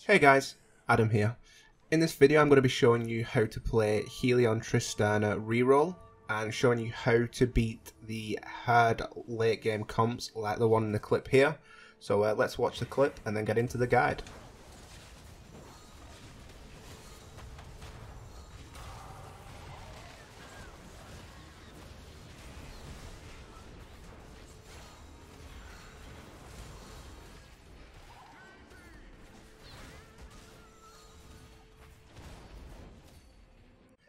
Hey guys, Adam here. In this video I'm going to be showing you how to play Helion Tristana reroll and showing you how to beat the hard late game comps like the one in the clip here. So let's watch the clip and then get into the guide.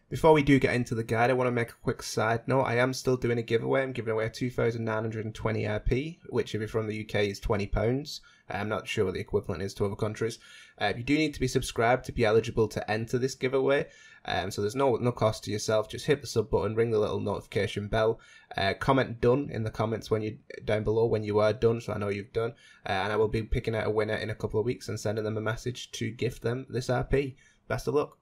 Before we do get into the guide, I want to make a quick side note. I am still doing a giveaway. I'm giving away 2,920 RP, which if you're from the UK is £20. I'm not sure what the equivalent is to other countries. You do need to be subscribed to be eligible to enter this giveaway. So there's no cost to yourself. Just hit the sub button, ring the little notification bell, comment done in the comments when you down below when you are done, so I know you've done. And I will be picking out a winner in a couple of weeks and sending them a message to gift them this RP. Best of luck.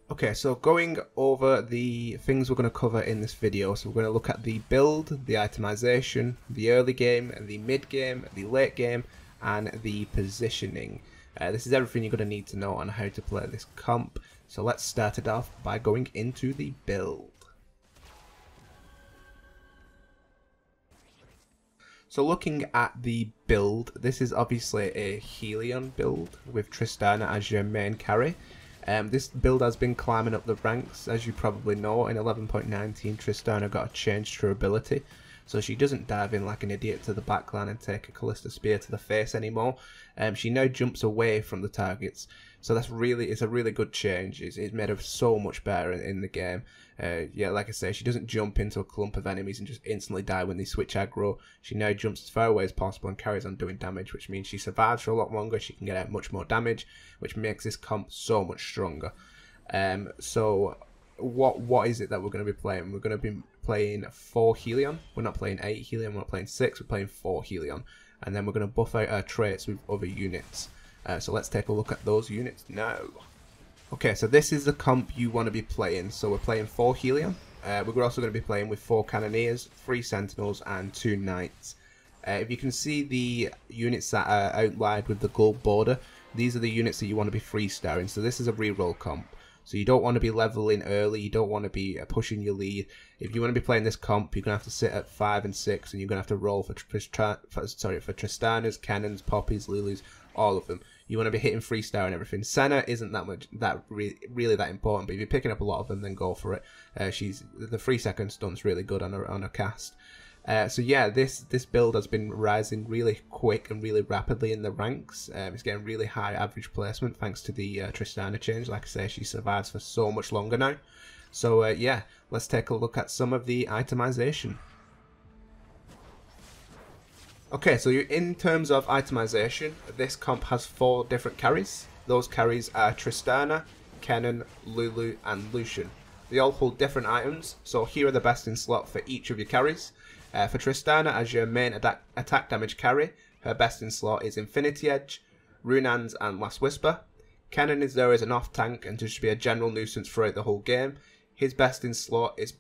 Okay, so going over the things we're going to cover in this video. So we're going to look at the build, the itemization, the early game, the mid game, the late game, and the positioning. This is everything you're going to need to know on how to play this comp. So let's start it off by going into the build. So looking at the build, this is obviously a Helion build with Tristana as your main carry. This build has been climbing up the ranks, as you probably know. In 11.19, Tristana got a change to her ability, so she doesn't dive in like an idiot to the backline and take a Callista Spear to the face anymore. She now jumps away from the targets, so it's a really good change. It's made her so much better in the game. Yeah, like I say, she doesn't jump into a clump of enemies and just instantly die when they switch aggro. She now jumps as far away as possible and carries on doing damage, which means she survives for a lot longer. She can get out much more damage, which makes this comp so much stronger. So what is it that we're going to be playing? We're going to be playing 4 Helion. We're not playing 8 Helion, we're not playing 6, we're playing 4 Helion. And then we're going to buff out our traits with other units. So let's take a look at those units now. Okay, so this is the comp you want to be playing. So we're playing 4 Helion. We're also going to be playing with 4 Cannoneers, 3 Sentinels, and 2 Knights. If you can see the units that are outlined with the gold border, these are the units that you want to be 3-starring. So this is a reroll comp. So you don't want to be leveling early, you don't want to be pushing your lead. If you want to be playing this comp, you're going to have to sit at 5 and 6, and you're going to have to roll for Tristanas, Cannons, Poppies, Lulus, all of them. You want to be hitting 3-star and everything. Senna isn't really that important, but if you're picking up a lot of them, then go for it. The 3-second stun's really good on a cast. So yeah, this build has been rising really quick and really rapidly in the ranks. It's getting really high average placement thanks to the Tristana change. Like I say, she survives for so much longer now. So yeah, let's take a look at some of the itemization. Okay, so in terms of itemization, this comp has 4 different carries. Those carries are Tristana, Kennen, Lulu, and Lucian. They all hold different items, so here are the best in slot for each of your carries. For Tristana, as your main attack damage carry, her best in slot is Infinity Edge, Runans, and Last Whisper. Kennen is there as an off-tank and to just be a general nuisance throughout the whole game. His best in slot is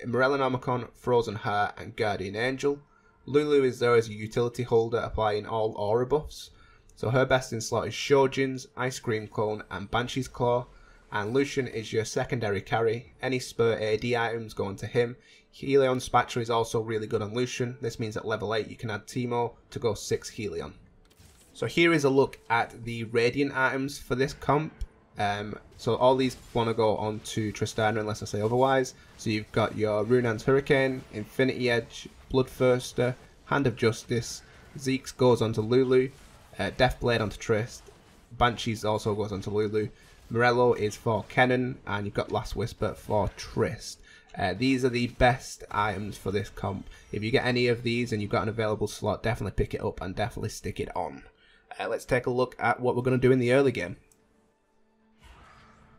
Morellonomicon, Frozen Heart, and Guardian Angel. Lulu is there as a utility holder, applying all aura buffs. So her best in slot is Shojin's, Ice Cream Cone, and Banshee's Claw. And Lucian is your secondary carry. Any spur AD items go onto him. Helion Spatula is also really good on Lucian. This means at level 8 you can add Teemo to go 6 Helion. So here is a look at the Radiant items for this comp. So all these want to go on to Tristana unless I say otherwise. So you've got your Runan's Hurricane, Infinity Edge, Bloodthirster, Hand of Justice, Zeke's goes onto Lulu, Deathblade onto Trist, Banshee's also goes onto Lulu, Morello is for Kennen, and you've got Last Whisper for Trist. These are the best items for this comp. If you get any of these and you've got an available slot, definitely pick it up and definitely stick it on. Let's take a look at what we're going to do in the early game.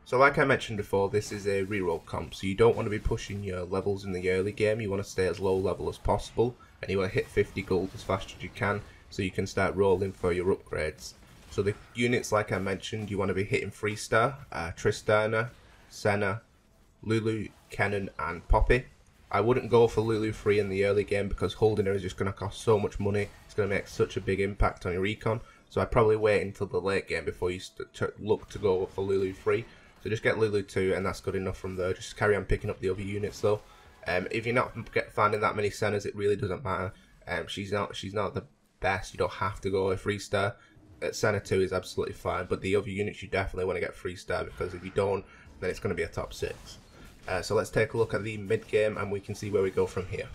So like I mentioned before, this is a reroll comp, so you don't want to be pushing your levels in the early game. You want to stay as low level as possible, and you want to hit 50 gold as fast as you can, so you can start rolling for your upgrades. So the units, like I mentioned, you want to be hitting 3-star, Tristana, Senna, Lulu, Kennen, and Poppy. I wouldn't go for Lulu 3 in the early game because holding her is just going to cost so much money. It's going to make such a big impact on your econ. So I'd probably wait until the late game before you look to go for Lulu 3. So just get Lulu 2 and that's good enough from there. Just carry on picking up the other units though. If you're not finding that many Senas, it really doesn't matter. She's not the best. You don't have to go a 3-star. Sena 2 is absolutely fine, but the other units you definitely want to get 3-star, because if you don't, then it's going to be a top 6. So let's take a look at the mid game and we can see where we go from here.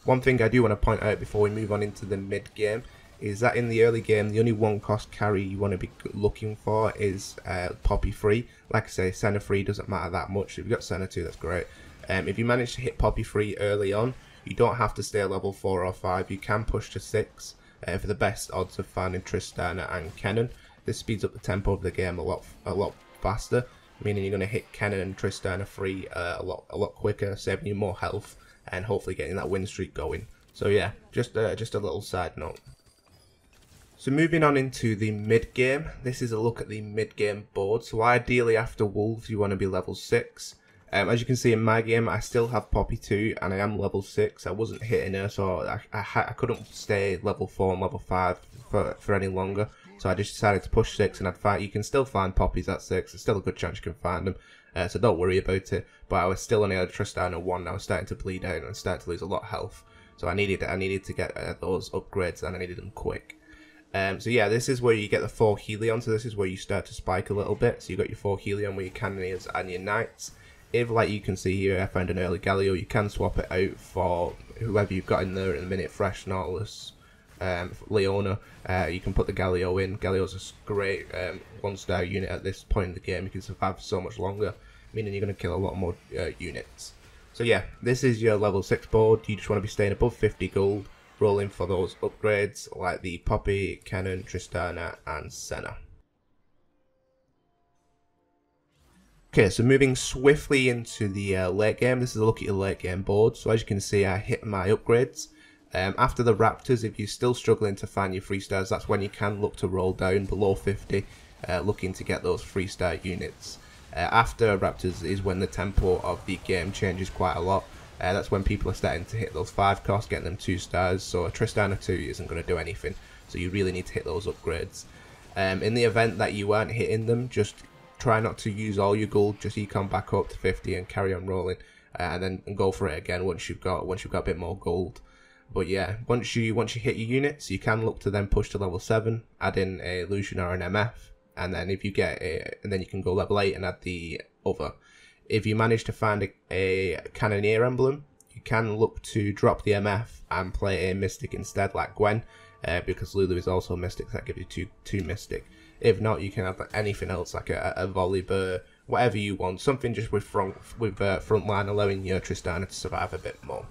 One thing I do want to point out before we move on into the mid game is that in the early game, the only 1-cost carry you want to be looking for is Poppy 3. Like I say, Sena 3 doesn't matter that much. If you've got Sena 2, that's great. If you manage to hit Poppy 3 early on, you don't have to stay at level 4 or 5. You can push to 6 for the best odds of finding Tristana and Kennen. This speeds up the tempo of the game a lot faster, meaning you're going to hit Kennen and Tristana 3 a lot quicker, saving you more health and hopefully getting that win streak going. So yeah, just a little side note. So moving on into the mid game, this is a look at the mid game board. So ideally after Wolves you want to be level 6. As you can see in my game, I still have Poppy 2 and I am level 6. I wasn't hitting her, so I couldn't stay level 4 and level 5 for any longer. So I just decided to push 6 and I'd find. You can still find Poppies at 6. There's still a good chance you can find them. So don't worry about it. But I was still only at Tristana 1 and I was starting to bleed out and starting to lose a lot of health. So I needed to get those upgrades and I needed them quick. So yeah, this is where you get the 4 Helion. So this is where you start to spike a little bit. So you got your 4 Helion with your Cannoneers and your Knights. If, like you can see here, I found an early Galio, you can swap it out for whoever you've got in there at the minute, Fresh, Nautilus, Leona. You can put the Galio in. Galio's a great 1-star unit at this point in the game. You can survive so much longer, meaning you're going to kill a lot more units. So yeah, this is your level 6 board. You just want to be staying above 50 gold, rolling for those upgrades like the Poppy, Kennen, Tristana and Sena. Okay, so moving swiftly into the late game, this is a look at your late game board. So as you can see, I hit my upgrades. After the Raptors, if you're still struggling to find your 3-stars, that's when you can look to roll down below 50, looking to get those 3-star units. After Raptors is when the tempo of the game changes quite a lot. That's when people are starting to hit those 5 costs, getting them 2 stars. So a Tristana 2 isn't going to do anything, so you really need to hit those upgrades. In the event that you aren't hitting them, just try not to use all your gold, just econ back up to 50 and carry on rolling, and then go for it again once you've got a bit more gold. But yeah, once you hit your units, you can look to then push to level 7, add in a Lucian or an MF, and then if you get and then you can go level 8 and add the other. If you manage to find a Cannoneer emblem, you can look to drop the MF and play a Mystic instead, like Gwen, because Lulu is also Mystic, so that gives you two Mystic. If not, you can have anything else like a Volibear, whatever you want. Something just with front line, allowing your Tristana to survive a bit more.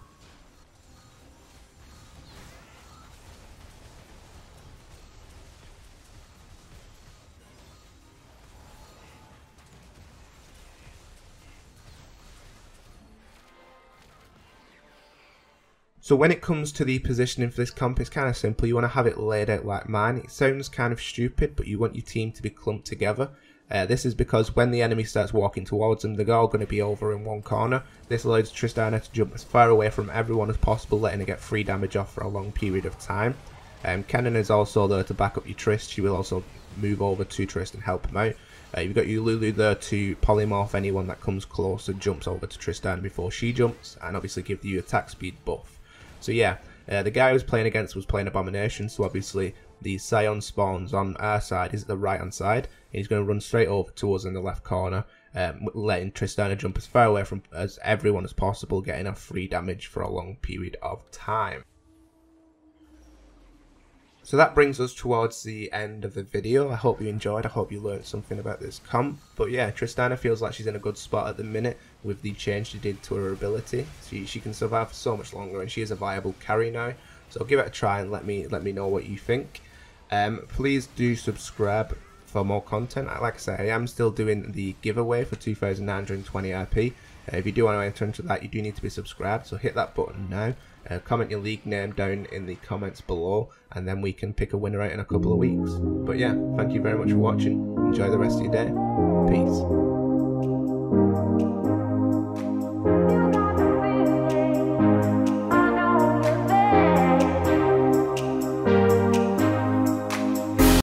So when it comes to the positioning for this comp, it's kind of simple. You want to have it laid out like mine. It sounds kind of stupid, but you want your team to be clumped together. This is because when the enemy starts walking towards them, they're all going to be over in one corner. This allows Tristana to jump as far away from everyone as possible, letting her get free damage off for a long period of time. Kennen is also there to back up your Trist. She will also move over to Trist and help him out. You've got your Lulu there to polymorph anyone that comes close and jumps over to Tristana before she jumps, and obviously give you attack speed buff. So yeah, the guy I was playing against was playing Abomination, so obviously the Scion spawns on our side is the right hand side, and he's going to run straight over to us in the left corner, letting Tristana jump as far away from everyone as possible, getting off free damage for a long period of time. So that brings us towards the end of the video. I hope you enjoyed. I hope you learned something about this comp. But yeah, Tristana feels like she's in a good spot at the minute with the change she did to her ability. She can survive for so much longer, and she is a viable carry now. So give it a try and let me know what you think. Please do subscribe for more content. Like I say, I am still doing the giveaway for 2,920 RP. If you do want to enter into that, you do need to be subscribed, so hit that button now. Comment your league name down in the comments below, and then we can pick a winner out in a couple of weeks. But yeah, thank you very much for watching. Enjoy the rest of your day. Peace.